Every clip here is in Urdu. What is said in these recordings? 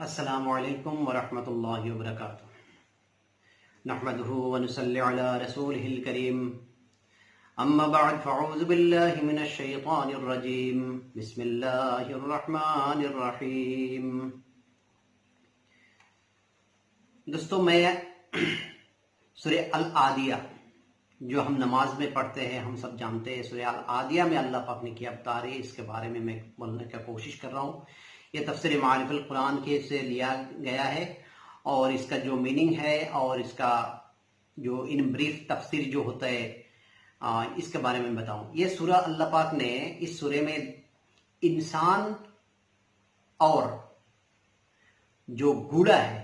السلام علیکم ورحمۃ اللہ وبرکاتہ۔ نحمده ونصلی علی رسوله الکریم، اما بعد فاعوذ باللہ من الشیطان الرجیم، بسم اللہ الرحمن الرحیم۔ دوستو، میں سورہ العادیہ جو ہم نماز میں پڑھتے ہیں، ہم سب جانتے ہیں سورہ العادیہ میں اللہ پاک نے کیا بتا رہے، اس کے بارے میں بولنے کی کوشش کر رہا ہوں۔ یہ تفسیر معارف القرآن کے سے لیا گیا ہے، اور اس کا جو میننگ ہے اور اس کا جو ان بریف تفسیر جو ہوتا ہے اس کے بارے میں بتاؤں۔ یہ سورہ اللہ پاک نے اس سورہ میں انسان اور جو گھوڑا ہے،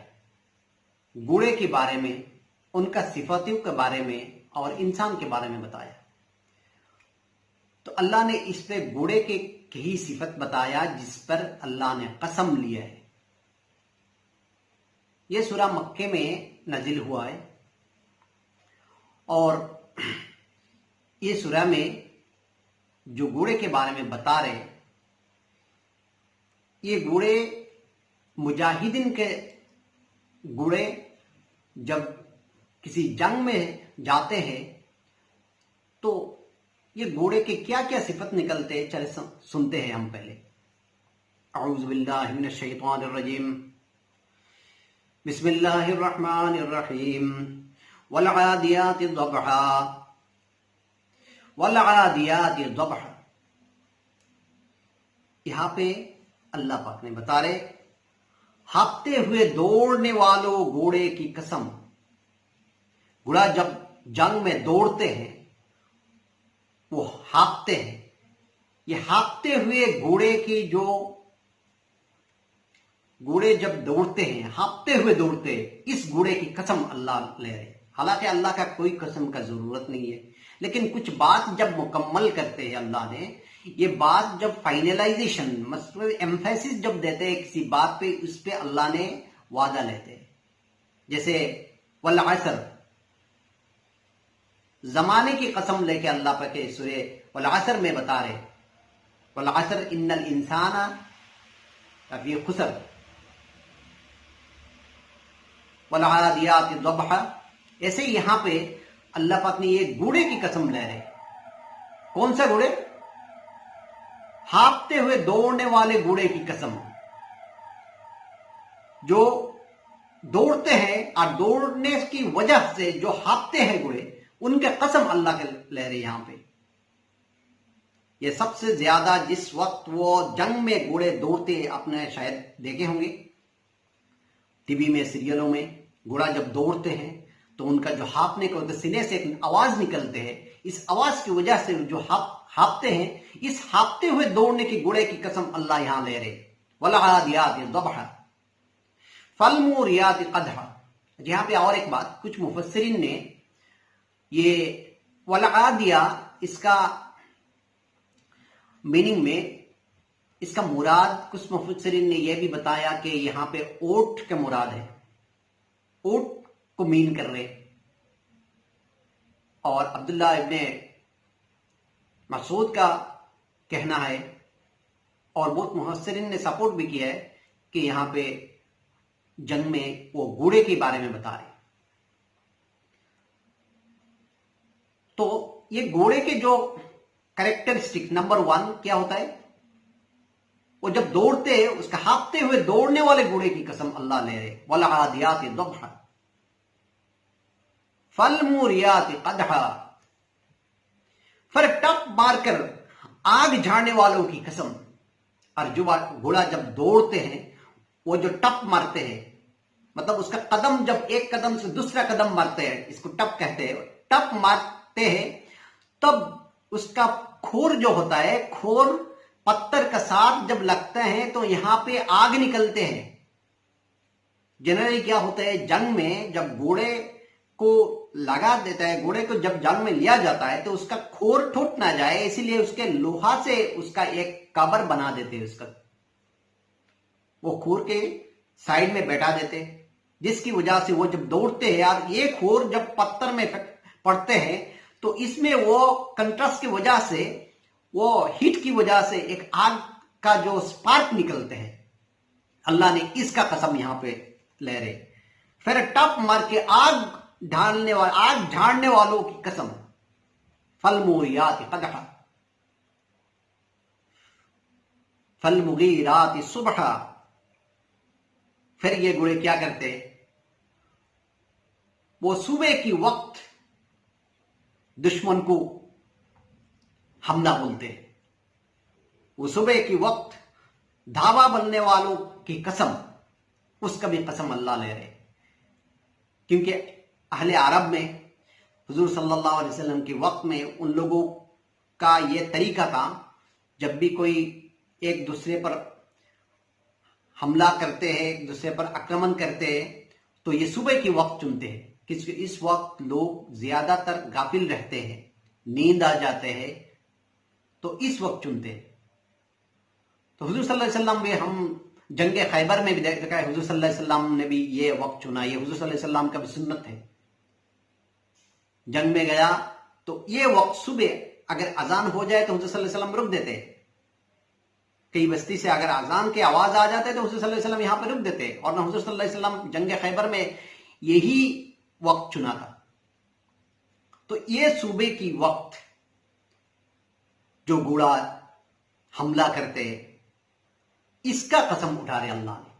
گھوڑے کے بارے میں، ان کا صفاتوں کے بارے میں اور انسان کے بارے میں بتایا۔ تو اللہ نے اس پہ گھوڑے کے ہی صفت بتایا جس پر اللہ نے قسم لیا ہے۔ یہ سورہ مکے میں نازل ہوا ہے، اور یہ سورہ میں جو گھوڑے کے بارے میں بتا رہے، یہ گھوڑے مجاہدین کے گھوڑے جب کسی جنگ میں جاتے ہیں تو یہ گھوڑے کے کیا کیا صفت نکلتے ہیں، چلے سنتے ہیں ہم پہلے۔ اعوذ باللہ من الشیطان الرجیم، بسم اللہ الرحمن الرحیم۔ والعادیات ضبحا، والعادیات ضبحا۔ یہاں پہ اللہ پاک نے بتا رہے، ہانپتے ہوئے دوڑنے والوں گھوڑے کی قسم۔ گھوڑا جب جنگ میں دوڑتے ہیں وہ ہانپتے ہیں۔ یہ ہانپتے ہوئے گھوڑے کی جو گھوڑے جب دوڑتے ہیں، ہانپتے ہوئے دوڑتے ہیں، اس گھوڑے کی قسم اللہ لے رہے۔ حالانکہ اللہ کا کوئی قسم کا ضرورت نہیں ہے، لیکن کچھ بات جب مکمل کرتے ہیں اللہ نے، یہ بات جب فائنلائزیشن مطلب ایمفیسس جب دیتے ہیں کسی بات پہ، اس پہ اللہ نے وعدہ لیتے ہیں۔ جیسے والعصر، زمانے کی قسم لے کے اللہ پاک کے سورہ والعصر میں بتا رہے، والعصر ان الانسان لفی خسر، والعادیات ضبحا۔ ایسے یہاں پہ اللہ پاک نے یہ گھوڑے کی قسم لے رہے۔ کون سا گھوڑے؟ ہانپتے ہوئے دوڑنے والے گھوڑے کی قسم، جو دوڑتے ہیں اور دوڑنے کی وجہ سے جو ہانپتے ہیں گھوڑے، ان کے قسم اللہ کے لے رہے یہاں پہ۔ یہ سب سے زیادہ جس وقت وہ جنگ میں گھوڑے دوڑتے، اپنے شاید دیکھے ہوں گے ٹی وی میں، سیریلوں میں، گھوڑا جب دوڑتے ہیں تو ان کا جو ہانپنے کو سینے سے ایک آواز نکلتے ہیں، اس آواز کی وجہ سے جو ہانپتے ہیں، اس ہانپتے ہوئے دوڑنے کی گھوڑے کی قسم اللہ یہاں لے رہے۔ والعادیات ضبحا، فالموریات قدحا۔ یہاں پہ اور ایک بات، کچھ مفسرین نے یہ والعادیہ اس کا میننگ میں، اس کا مراد کچھ مفسرین نے یہ بھی بتایا کہ یہاں پہ اونٹ کا مراد ہے، اونٹ کو مین کر رہے۔ اور عبداللہ ابن مسعود کا کہنا ہے، اور بہت مفسرین نے سپورٹ بھی کیا ہے کہ یہاں پہ جنگ میں وہ گھوڑے کے بارے میں بتا رہے۔ تو یہ گھوڑے کے جو کریکٹرسٹک نمبر 1 کیا ہوتا ہے، وہ جب دوڑتے ہیں، اس کا ہانپتے ہوئے دوڑنے والے گھوڑے کی قسم اللہ لے رہے۔ والعادیات ضبحا، فالموریات قدحا، پھر ٹپ مار کر آگ جھاڑنے والوں کی قسم۔ اور جو گھوڑا جب دوڑتے ہیں، وہ جو ٹپ مارتے ہیں، مطلب اس کا قدم جب ایک قدم سے دوسرا قدم مارتے ہیں، اس کو ٹپ کہتے ہیں، ٹپ مارتے ہیں، تب اس کا کھور جو ہوتا ہے، کھور پتھر کا ساتھ جب لگتا ہے تو یہاں پہ آگ نکلتے ہیں۔ جنرلی کیا ہوتا ہے، جنگ میں جب گھوڑے کو لگا دیتا ہے، گھوڑے کو جب جنگ میں لیا جاتا ہے تو اس کا کھور ٹوٹ نہ جائے، اسی لیے اس کے لوہا سے اس کا ایک کور بنا دیتے ہیں، اس کا وہ کھور کے سائڈ میں بیٹھا دیتے، جس کی وجہ سے وہ جب دوڑتے ہیں، یار یہ کھور جب پتھر میں پڑتے ہیں تو اس میں وہ کنٹراسٹ کی وجہ سے، وہ ہیٹ کی وجہ سے ایک آگ کا جو سپارک نکلتے ہیں، اللہ نے اس کا قسم یہاں پہ لے رہے. پھر ٹپ مار کے آگ جھاڑنے والوں کی قسم. فالموریات قدحا فالمغیرات صبحا. پھر یہ گھوڑے کیا کرتے؟ وہ صبح کی وقت دشمن کو حملہ بولتے. وہ صبح کی وقت دھاوا بننے والوں کی قسم، اس کا بھی قسم اللہ لے رہے. کیونکہ اہل عرب میں حضور صلی اللہ علیہ وسلم کے وقت میں ان لوگوں کا یہ طریقہ تھا، جب بھی کوئی ایک دوسرے پر حملہ کرتے ہیں، ایک دوسرے پر آکرمن کرتے ہیں، تو یہ صبح کی وقت چنتے ہیں، کیونکہ اس وقت لوگ زیادہ تر غافل رہتے ہیں، نیند آ جاتے ہیں، تو اس وقت چنتے ہیں. تو حضور صلی اللہ علیہ وسلم بھی، ہم جنگ خیبر میں بھی دیکھا ہے، حضور صلی اللہ علیہ وسلم نے بھی یہ وقت چنا. یہ حضور صلی اللہ علیہ وسلم کا بھی سنت ہے. جنگ میں گیا تو یہ وقت صبح اگر اذان ہو جائے تو حضور صلی اللہ علیہ وسلم رک دیتے. کئی بستی سے اگر اذان کی آواز آ جاتے تو حضور صلی اللہ علیہ وسلم یہاں پہ رک دیتے. اور نہ حضور صلی اللہ علیہ وسلم جنگ خیبر میں یہی وقت چنا تھا. تو یہ صبح کی وقت جو گھوڑا حملہ کرتے، اس کا قسم اٹھا رہے اللہ نے.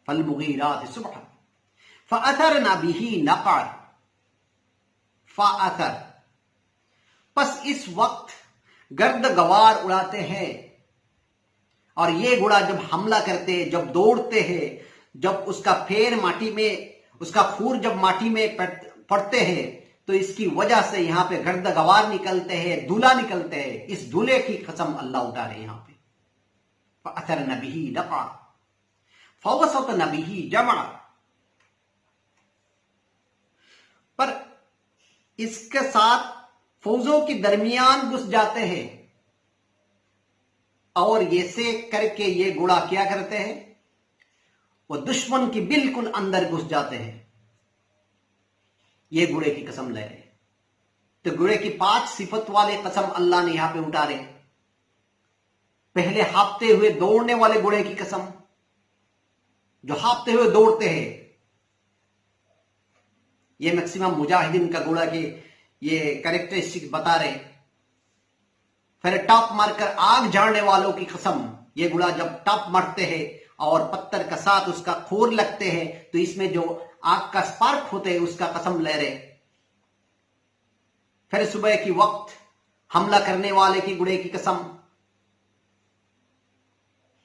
فالمغیرات صبحا فاثرن به نقعا. فاثر، پس اس وقت گرد غبار اڑاتے ہیں. اور یہ گھوڑا جب حملہ کرتے، جب دوڑتے ہیں، جب اس کا پھیر ماٹی میں، اس کا خور جب ماٹی میں پڑتے ہیں، تو اس کی وجہ سے یہاں پہ گرد غبار نکلتے ہیں، دھولا نکلتے ہیں. اس دھولے کی قسم اللہ اٹھا رہے یہاں پہ. فاثرن به نقعا فوسطن به جمعا. پر اس کے ساتھ فوجوں کے درمیان گھس جاتے ہیں، اور یہ سے کر کے یہ گھوڑا کیا کرتے ہیں؟ وہ دشمن کی بالکل اندر گھس جاتے ہیں. یہ گھوڑے کی قسم لے رہے. تو گھوڑے کی 5 صفت والے قسم اللہ نے یہاں پہ اٹھا رہے. پہلے ہانپتے ہوئے دوڑنے والے گھوڑے کی قسم، جو ہانپتے ہوئے دوڑتے ہیں. یہ میکسیمم مجاہدین کا گھوڑا کے یہ کریکٹرسٹک بتا رہے. پھر ٹاپ مار کر آگ جھاڑنے والوں کی قسم. یہ گھوڑا جب ٹاپ مارتے ہیں اور پتھر کا ساتھ اس کا کھور لگتے ہیں تو اس میں جو آگ کا سپارک ہوتے ہیں اس کا قسم لے رہے. پھر صبح کی وقت حملہ کرنے والے کی گھوڑے کی قسم.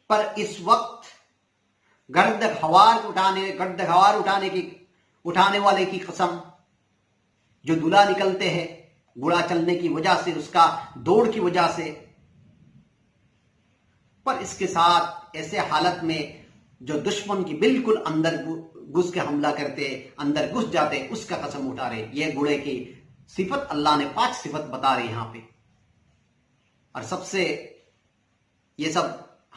پر اس وقت گرد غبار اٹھانے والے کی قسم، جو دھولا نکلتے ہیں گھوڑا چلنے کی وجہ سے، اس کا دوڑ کی وجہ سے. پر اس کے ساتھ ایسے حالت میں جو دشمن کی بالکل اندر گھس کے حملہ کرتے، اندر گھس جاتے، اس کا قسم اٹھا رہے. یہ گھوڑے کی صفت اللہ نے 5 صفت بتا رہے یہاں پہ. اور سب سے یہ سب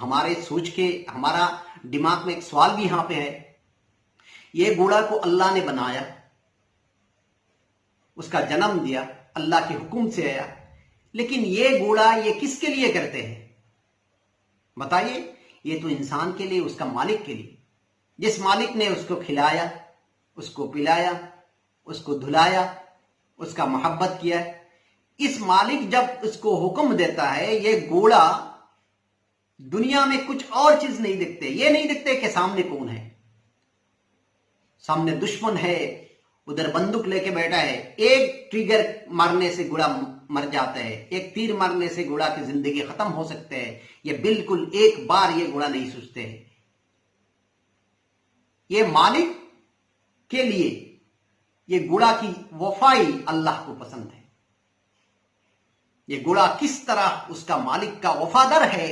ہمارے سوچ کے، ہمارا دماغ میں ایک سوال بھی یہاں پہ ہے. یہ گھوڑا کو اللہ نے بنایا، اس کا جنم دیا، اللہ کے حکم سے آیا، لیکن یہ گھوڑا یہ کس کے لیے کرتے ہیں بتائیے؟ یہ تو انسان کے لیے، اس کا مالک کے لیے. جس مالک نے اس کو کھلایا، اس کو پلایا، اس کو دھلایا، اس کا محبت کیا، اس مالک جب اس کو حکم دیتا ہے، یہ گھوڑا دنیا میں کچھ اور چیز نہیں دیکھتے. یہ نہیں دیکھتے کہ سامنے کون ہے. سامنے دشمن ہے، ادھر بندوق لے کے بیٹھا ہے. ایک ٹریگر مارنے سے گھوڑا مر جاتا ہے، ایک تیر مارنے سے گھوڑا کی زندگی ختم ہو سکتے ہیں. یہ بالکل ایک بار یہ گھوڑا نہیں سوچتے ہیں. یہ مالک کے لیے یہ گھوڑا کی وفائی اللہ کو پسند ہے. یہ گھوڑا کس طرح اس کا مالک کا وفادار ہے،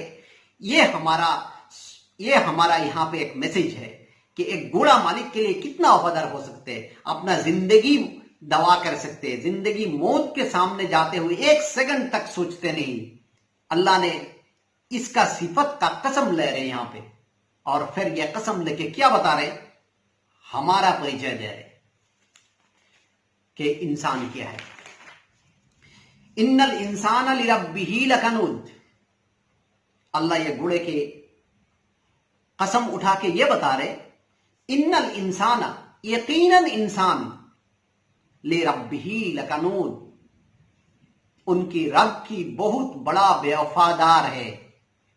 یہ ہمارا یہاں پہ ایک میسج ہے کہ ایک گھوڑا مالک کے لیے کتنا وفادار ہو سکتے ہیں. اپنا زندگی دوا کر سکتے ہیں، زندگی موت کے سامنے جاتے ہوئے 1 سیکنڈ تک سوچتے نہیں. اللہ نے اس کا صفت کا قسم لے رہے یہاں پہ. اور پھر یہ قسم لے کے کیا بتا رہے؟ ہمارا پریچے دے رہے کہ انسان کیا ہے. ان الانسان لربہ لکنود. اللہ یہ گھوڑے کے قسم اٹھا کے یہ بتا رہے ان الانسان یقیناً انسان لربہ لکنود ان کی رب کی بہت بڑا بے وفادار ہے،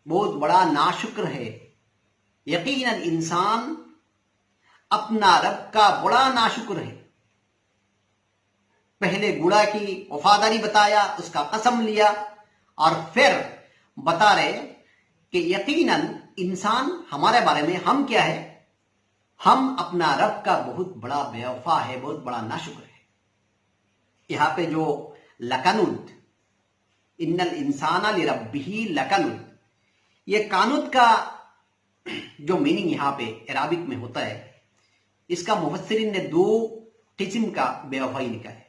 بہت بڑا ناشکر ہے۔ یقیناً انسان اپنا رب کا بڑا ناشکر ہے۔ پہلے گڑا کی وفاداری بتایا، اس کا قسم لیا، اور پھر بتا رہے کہ یقیناً انسان ہمارے بارے میں ہم کیا ہے، ہم اپنا رب کا بہت بڑا بے وفا ہے، بہت بڑا ناشکر ہے۔ یہاں پہ جو لکنود، ان الانسان لربہ لکنود، یہ کانود کا جو میننگ یہاں پہ عربک میں ہوتا ہے، اس کا مفسرین نے دو قسم کا بے وفائی لکھا ہے۔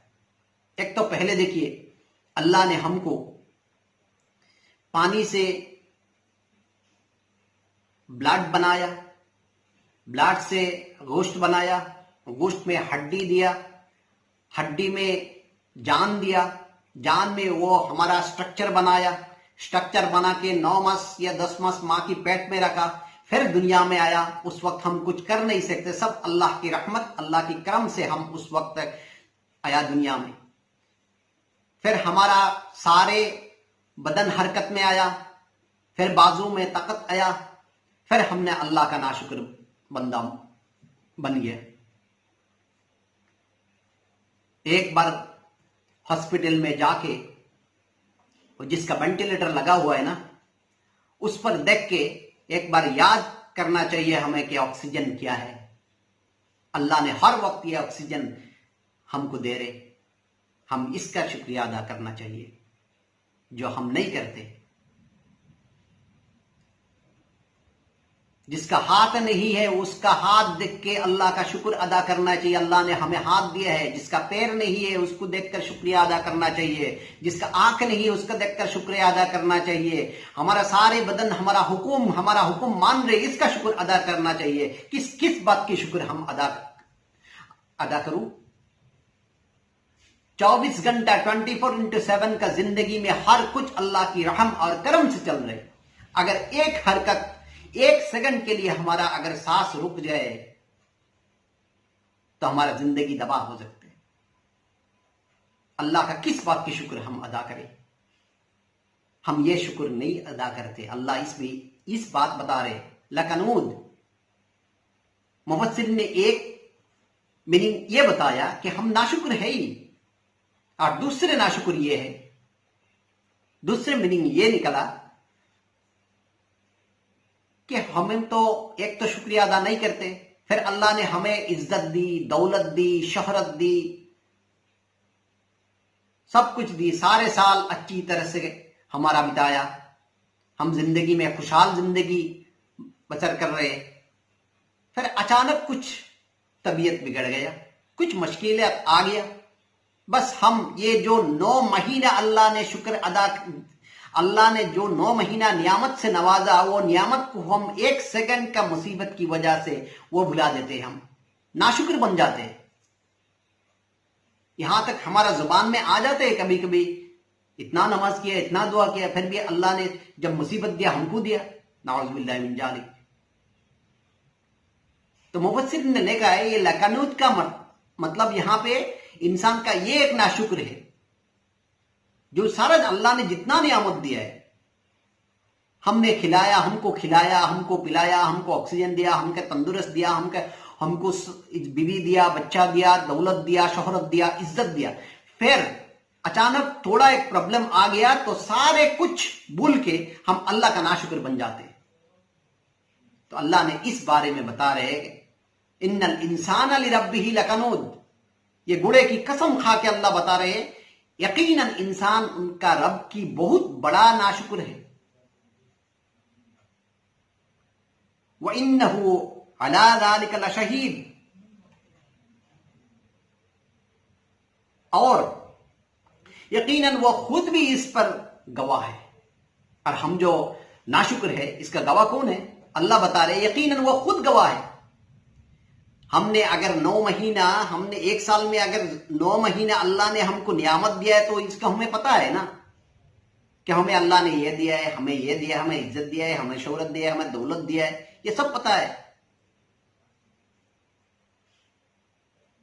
ایک تو پہلے دیکھیے، اللہ نے ہم کو پانی سے بلڈ بنایا، بلڈ سے گوشت بنایا، گوشت میں ہڈی دیا، ہڈی میں جان دیا، جان میں وہ ہمارا سٹرکچر بنایا، سٹرکچر بنا کے 9 ماس یا 10 ماس ماں کی پیٹ میں رکھا، پھر دنیا میں آیا۔ اس وقت ہم کچھ کر نہیں سکتے، سب اللہ کی رحمت، اللہ کی کرم سے ہم اس وقت آیا دنیا میں۔ پھر ہمارا سارے بدن حرکت میں آیا، پھر بازو میں طاقت آیا، پھر ہم نے اللہ کا ناشکر بندہ بن گیا۔ ایک بار ہاسپٹل میں جا کے جس کا وینٹیلیٹر لگا ہوا ہے نا، اس پر دیکھ کے ایک بار یاد کرنا چاہیے ہمیں کہ آکسیجن کیا ہے۔ اللہ نے ہر وقت یہ آکسیجن ہم کو دے رہے، ہم اس کا شکریہ ادا کرنا چاہیے، جو ہم نہیں کرتے۔ جس کا ہاتھ نہیں ہے اس کا ہاتھ دیکھ کے اللہ کا شکر ادا کرنا چاہیے، اللہ نے ہمیں ہاتھ دیا ہے۔ جس کا پیر نہیں ہے اس کو دیکھ کر شکریہ ادا کرنا چاہیے، جس کا آنکھ نہیں ہے اس کا دیکھ کر شکریہ ادا کرنا چاہیے۔ ہمارا سارے بدن ہمارا حکم مان رہے، اس کا شکر ادا کرنا چاہیے۔ کس بات کی شکر ہم ادا کروں؟ 24 گھنٹہ 24x7 کا زندگی میں ہر کچھ اللہ کی رحم اور کرم سے چل رہے۔ اگر ایک حرکت، ایک سیکنڈ کے لیے ہمارا اگر سانس رک جائے تو ہمارا زندگی تباہ ہو سکتے۔ اللہ کا کس بات کی شکر ہم ادا کریں؟ ہم یہ شکر نہیں ادا کرتے۔ اللہ اس میں اس بات بتا رہے لکنود۔ مفسر نے ایک میننگ یہ بتایا کہ ہم ناشکر ہے ہی، اور دوسرے ناشکر یہ ہے، دوسرے میننگ یہ نکلا کہ ہمیں تو ایک تو شکریہ ادا نہیں کرتے، پھر اللہ نے ہمیں عزت دی، دولت دی، شہرت دی، سب کچھ دی، سارے سال اچھی طرح سے ہمارا بتایا، ہم زندگی میں خوشحال زندگی بسر کر رہے، پھر اچانک کچھ طبیعت بگڑ گیا، کچھ مشکلات آ گیا، بس ہم یہ جو 9 مہینہ اللہ نے جو 9 مہینہ نعمت سے نوازا، وہ نعمت کو ہم ایک سیکنڈ کا مصیبت کی وجہ سے وہ بھلا دیتے، ہم ناشکر بن جاتے۔ یہاں تک ہمارا زبان میں آ جاتے کبھی کبھی، اتنا نماز کیا، اتنا دعا کیا، پھر بھی اللہ نے جب مصیبت دیا ہم کو دیا، نعوذ باللہ من ذالک۔ تو مفسر نے لکھا ہے یہ لکنود کا مطلب یہاں پہ انسان کا یہ ایک ناشکر ہے، جو سارا اللہ نے جتنا نعمت دیا ہے، ہم نے ہم کو کھلایا، ہم کو پلایا، ہم کو آکسیجن دیا، ہم کو تندرست دیا، ہم کو بیوی دیا، بچہ دیا، دولت دیا، شہرت دیا، عزت دیا، پھر اچانک تھوڑا ایک پرابلم آ گیا تو سارے کچھ بھول کے ہم اللہ کا ناشکر بن جاتے۔ تو اللہ نے اس بارے میں بتا رہے کہ ان الانسان لربہ لکنود، یہ گڑے کی قسم کھا کے اللہ بتا رہے یقیناً انسان ان کا رب کی بہت بڑا ناشکر ہے۔ وَإِنَّهُ عَلَى ذَلِكَ لَشَهِيدٌ، اور یقیناً وہ خود بھی اس پر گواہ ہے۔ اور ہم جو ناشکر ہے اس کا گواہ کون ہے؟ اللہ بتا رہے یقیناً وہ خود گواہ ہے۔ ہم نے اگر 9 مہینہ، ہم نے ایک سال میں اگر 9 مہینہ اللہ نے ہم کو نعمت دیا ہے تو اس کا ہمیں پتا ہے نا کہ ہمیں اللہ نے یہ دیا ہے، ہمیں یہ دیا ہے، ہمیں عزت دیا ہے، ہمیں شہرت دیا ہے، ہمیں دولت دیا ہے، یہ سب پتا ہے،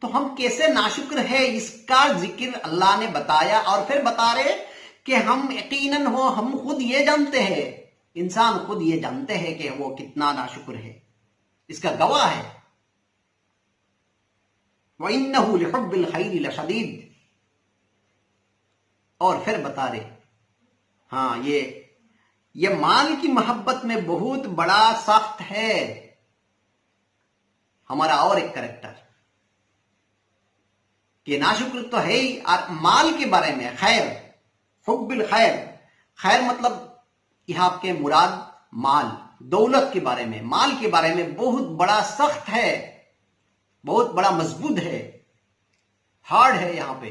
تو ہم کیسے ناشکر ہے؟ اس کا ذکر اللہ نے بتایا اور پھر بتا رہے کہ ہم یقیناً ہم خود یہ جانتے ہیں، انسان خود یہ جانتے ہیں کہ وہ کتنا ناشکر ہے، اس کا گواہ ہے۔ وَإِنَّهُ لِحُبِّ الْخَيْرِ لَشَدِيدٌ، اور پھر بتا رہے ہاں یہ مال کی محبت میں بہت بڑا سخت ہے۔ ہمارا اور ایک کریکٹر کہ ناشکر تو ہے ہی، اور مال کے بارے میں خیر، حب الخیر، خیر مطلب یہاں آپ کے مراد مال، دولت کے بارے میں، مال کے بارے میں بہت بڑا سخت ہے، بہت بڑا مضبوط ہے، ہارڈ ہے یہاں پہ،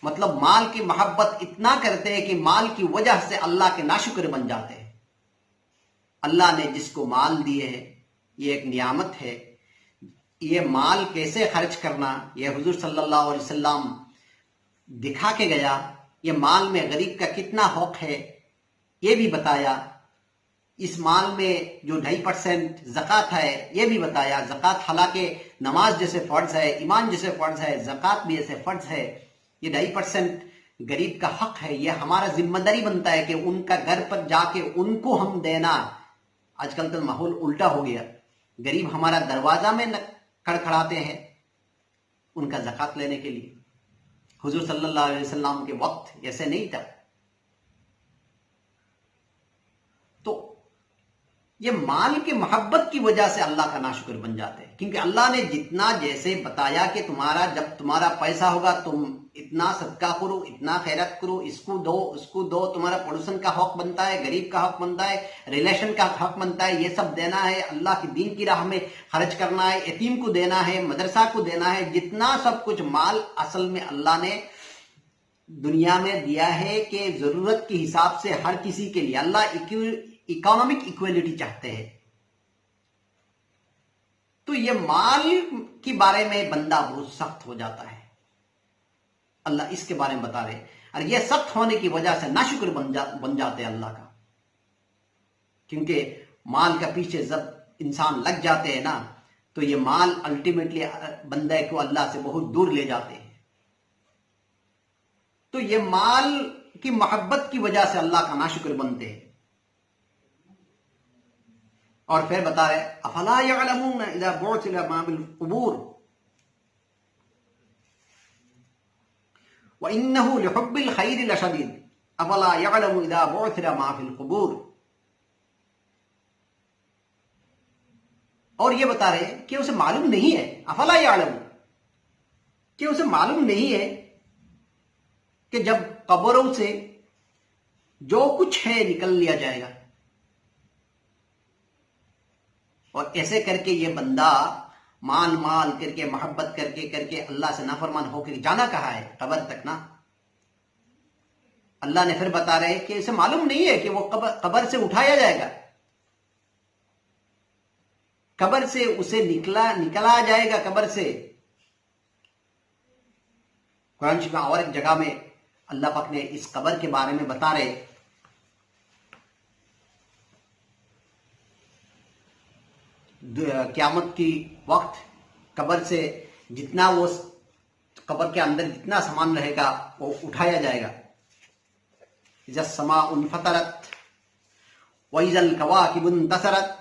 مطلب مال کی محبت اتنا کرتے ہیں کہ مال کی وجہ سے اللہ کے ناشکر بن جاتے ہیں۔ اللہ نے جس کو مال دیے ہے، یہ ایک نعمت ہے، یہ مال کیسے خرچ کرنا یہ حضور صلی اللہ علیہ وسلم دکھا کے گیا، یہ مال میں غریب کا کتنا حق ہے یہ بھی بتایا، اس مال میں جو 2.5% زکوٰۃ ہے یہ بھی بتایا، زکوٰۃ حالانکہ نماز جیسے فرض ہے، ایمان جیسے فرض ہے، زکوٰۃ بھی ایسے فرض ہے، یہ 2.5% غریب کا حق ہے، یہ ہمارا ذمہ داری بنتا ہے کہ ان کا گھر پر جا کے ان کو ہم دینا۔ آج کل تو ماحول الٹا ہو گیا، غریب ہمارا دروازہ میں کھڑکھڑاتے ہیں ان کا زکوٰۃ لینے کے لیے، حضور صلی اللہ علیہ وسلم کے وقت ایسے نہیں تھا۔ تو یہ مال کی محبت کی وجہ سے اللہ کا ناشکر بن جاتے ہیں، کیونکہ اللہ نے جتنا جیسے بتایا کہ جب تمہارا پیسہ ہوگا تم اتنا صدقہ کرو، اتنا خیرات کرو، اس کو دو، اس کو دو، تمہارا پڑوسن کا حق بنتا ہے، غریب کا حق بنتا ہے، ریلیشن کا حق بنتا ہے، یہ سب دینا ہے، اللہ کی دین کی راہ میں خرچ کرنا ہے، یتیم کو دینا ہے، مدرسہ کو دینا ہے، جتنا سب کچھ مال اصل میں اللہ نے دنیا میں دیا ہے کہ ضرورت کے حساب سے ہر کسی کے لیے، اللہ اکانومک ایکویلٹی چاہتے ہیں۔ تو یہ مال کے بارے میں بندہ بہت سخت ہو جاتا ہے، اللہ اس کے بارے میں بتا رہے، اور یہ سخت ہونے کی وجہ سے ناشکر بن جاتے ہیں اللہ کا، کیونکہ مال کا پیچھے جب انسان لگ جاتے ہیں نا تو یہ مال الٹیمیٹلی بندے کو اللہ سے بہت دور لے جاتے ہیں۔ تو یہ مال کی محبت کی وجہ سے اللہ کا ناشکر بنتے ہیں۔ اور پھر بتا رہے افلا يعلمون اذا بعثر ما بالقبور وانه لحب الخير لشديد افلا يعلم اذا بعثر ما في القبور، اور یہ بتا رہے کہ اسے معلوم نہیں ہے، افلا يعلم، کہ اسے معلوم نہیں ہے کہ جب قبروں سے جو کچھ ہے نکل لیا جائے گا، اور ایسے کر کے یہ بندہ مال کر کے محبت کر کے اللہ سے نافرمان ہو کے جانا کہا ہے قبر تک نا۔ اللہ نے پھر بتا رہے کہ اسے معلوم نہیں ہے کہ وہ قبر سے اٹھایا جائے گا، قبر سے اسے نکلا جائے گا قبر سے۔ قرآن شریف میں اور ایک جگہ میں اللہ پاک نے اس قبر کے بارے میں بتا رہے قیامت کی وقت قبر سے جتنا وہ قبر کے اندر جتنا سامان رہے گا وہ اٹھایا جائے گا۔ اذا السماء انفطرت واذا الكواكب انتثرت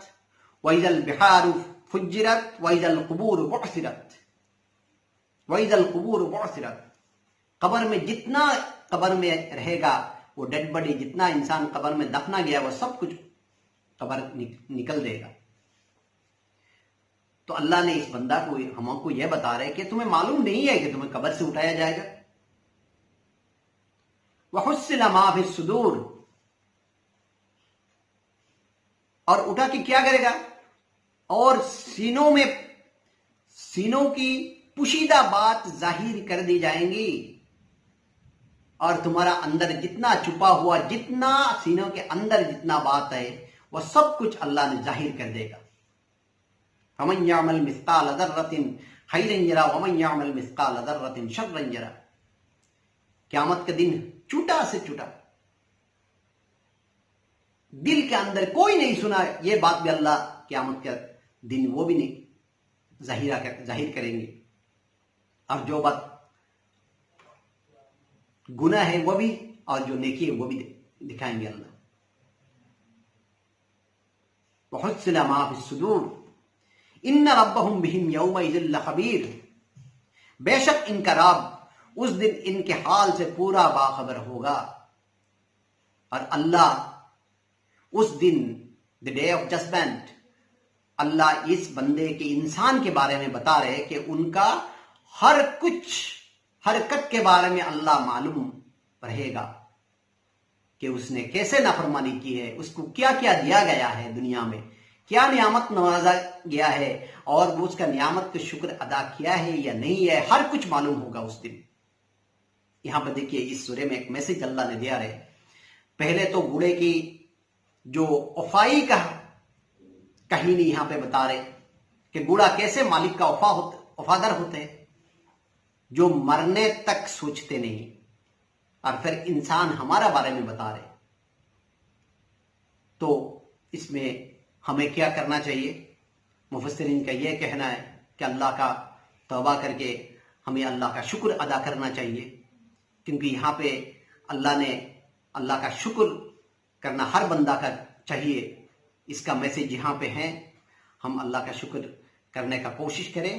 واذا البحار فجرت واذا القبور بعثرت واذا القبور بعثرت، قبر میں جتنا قبر میں رہے گا وہ ڈیڈ باڈی، جتنا انسان قبر میں دفنا گیا وہ سب کچھ قبر نکل دے گا۔ تو اللہ نے اس بندہ کو ہم کو یہ بتا رہے کہ تمہیں معلوم نہیں ہے کہ تمہیں قبر سے اٹھایا جائے گا۔ وَحُصِّلَ مَا فِي الصُّدُورِ، اور اٹھا کے کیا کرے گا، اور سینوں کی پوشیدہ بات ظاہر کر دی جائیں گی، اور تمہارا اندر جتنا چھپا ہوا، جتنا سینوں کے اندر جتنا بات ہے وہ سب کچھ اللہ نے ظاہر کر دے گا۔ فَمَنْ يَعْمَلْ مِثْقَالَ ذَرَّةٍ خَيْرًا يَرَهُ وَمَنْ يَعْمَلْ مِثْقَالَ ذَرَّةٍ شَرًّا يَرَهُ، قیامت کا دن چھوٹا سے چھوٹا دل کے اندر کوئی نہیں سنا، یہ بات بھی اللہ قیامت کے دن وہ بھی نہیں ظاہر کریں گے، اور جو بات گناہ ہے وہ بھی، اور جو نیکی ہے وہ بھی دکھائیں گے اللہ۔ وحصل ما فی الصدور ان ربهم بهم یومئذ لخبیر، بے شک ان کا رب اس دن ان کے حال سے پورا باخبر ہوگا، اور اللہ اس دن the day of judgment، اللہ اس بندے کے انسان کے بارے میں بتا رہے کہ ان کا ہر کچھ حرکت کے بارے میں اللہ معلوم رہے گا کہ اس نے کیسے نافرمانی کی ہے، اس کو کیا کیا دیا گیا ہے دنیا میں، کیا نعمت نوازا گیا ہے، اور وہ اس کا نعمت کا شکر ادا کیا ہے یا نہیں ہے، ہر کچھ معلوم ہوگا اس دن۔ یہاں پر دیکھیے اس سورے میں ایک میسج اللہ نے دیا ہے۔ پہلے تو گھوڑے کی جو وفائی کا کہانی یہاں پہ بتا رہے کہ گھوڑا کیسے مالک کا وفادار ہوتے ہیں، جو مرنے تک سوچتے نہیں، اور پھر انسان ہمارا بارے میں بتا رہے۔ تو اس میں ہمیں کیا کرنا چاہیے؟ مفسرین کا یہ کہنا ہے کہ اللہ کا توبہ کر کے ہمیں اللہ کا شکر ادا کرنا چاہیے، کیونکہ یہاں پہ اللہ نے اللہ کا شکر کرنا ہر بندہ کا چاہیے، اس کا میسج یہاں پہ ہے۔ ہم اللہ کا شکر کرنے کا کوشش کریں،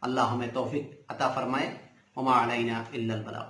اللہ ہمیں توفیق عطا فرمائے۔ وما علینا الا البلاغ۔